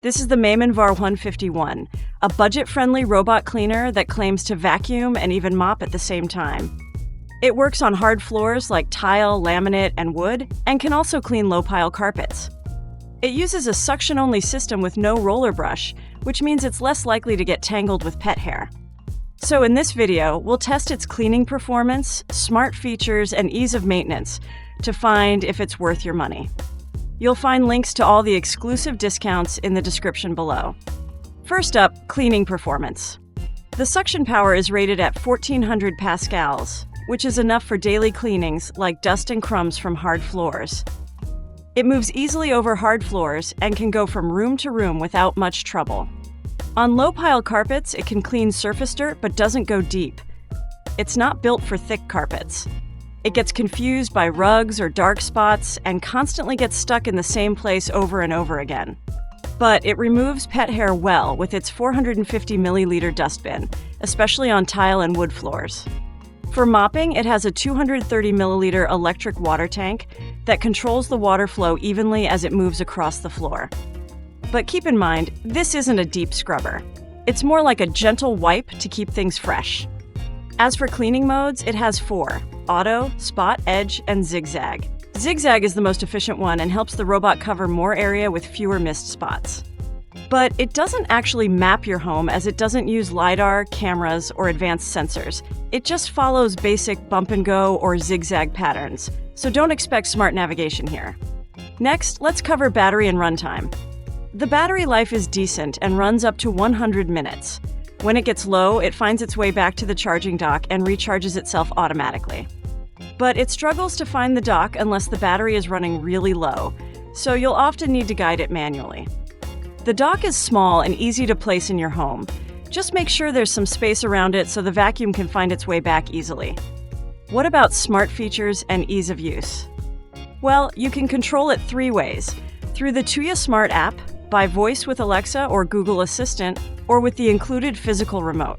This is the Mamnv BR151, a budget-friendly robot cleaner that claims to vacuum and even mop at the same time. It works on hard floors like tile, laminate, and wood, and can also clean low-pile carpets. It uses a suction-only system with no roller brush, which means it's less likely to get tangled with pet hair. So in this video, we'll test its cleaning performance, smart features, and ease of maintenance to find if it's worth your money. You'll find links to all the exclusive discounts in the description below. First up, cleaning performance. The suction power is rated at 1400 pascals, which is enough for daily cleanings like dust and crumbs from hard floors. It moves easily over hard floors and can go from room to room without much trouble. On low-pile carpets, it can clean surface dirt but doesn't go deep. It's not built for thick carpets. It gets confused by rugs or dark spots and constantly gets stuck in the same place over and over again. But it removes pet hair well with its 450 milliliter dustbin, especially on tile and wood floors. For mopping, it has a 230 milliliter electric water tank that controls the water flow evenly as it moves across the floor. But keep in mind, this isn't a deep scrubber. It's more like a gentle wipe to keep things fresh. As for cleaning modes, it has 4: auto, spot, edge, and zigzag. Zigzag is the most efficient one and helps the robot cover more area with fewer missed spots. But it doesn't actually map your home as it doesn't use LiDAR, cameras, or advanced sensors. It just follows basic bump and go or zigzag patterns, so don't expect smart navigation here. Next, let's cover battery and runtime. The battery life is decent and runs up to 100 minutes. When it gets low, it finds its way back to the charging dock and recharges itself automatically. But it struggles to find the dock unless the battery is running really low, so you'll often need to guide it manually. The dock is small and easy to place in your home. Just make sure there's some space around it so the vacuum can find its way back easily. What about smart features and ease of use? Well, you can control it 3 ways: through the Tuya Smart app, by voice with Alexa or Google Assistant, or with the included physical remote.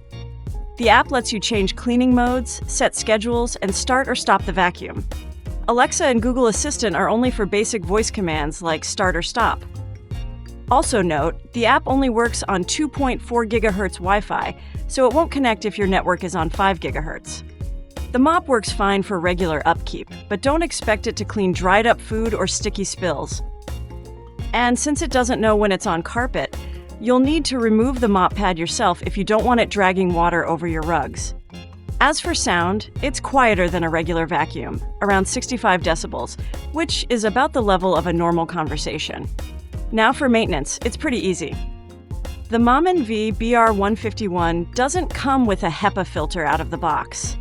The app lets you change cleaning modes, set schedules, and start or stop the vacuum. Alexa and Google Assistant are only for basic voice commands like start or stop. Also note, the app only works on 2.4 GHz Wi-Fi, so it won't connect if your network is on 5 GHz. The mop works fine for regular upkeep, but don't expect it to clean dried up food or sticky spills. And since it doesn't know when it's on carpet, you'll need to remove the mop pad yourself if you don't want it dragging water over your rugs. As for sound, it's quieter than a regular vacuum, around 65 decibels, which is about the level of a normal conversation. Now for maintenance, it's pretty easy. The Mamnv BR151 doesn't come with a HEPA filter out of the box,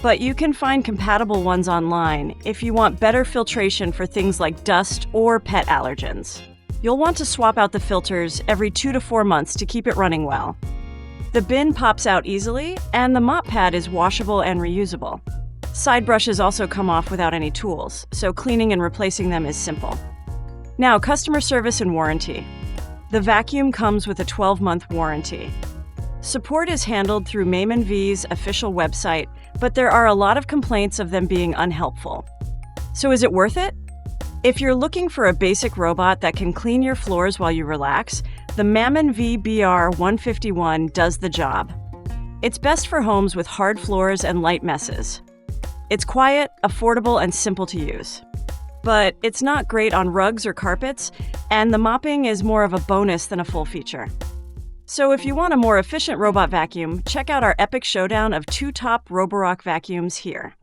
but you can find compatible ones online if you want better filtration for things like dust or pet allergens. You'll want to swap out the filters every 2 to 4 months to keep it running well. The bin pops out easily, and the mop pad is washable and reusable. Side brushes also come off without any tools, so cleaning and replacing them is simple. Now, customer service and warranty. The vacuum comes with a 12-month warranty. Support is handled through Mamnv's official website, but there are a lot of complaints of them being unhelpful. So is it worth it? If you're looking for a basic robot that can clean your floors while you relax, the Mamnv BR151 does the job. It's best for homes with hard floors and light messes. It's quiet, affordable, and simple to use. But it's not great on rugs or carpets, and the mopping is more of a bonus than a full feature. So if you want a more efficient robot vacuum, check out our epic showdown of 2 top Roborock vacuums here.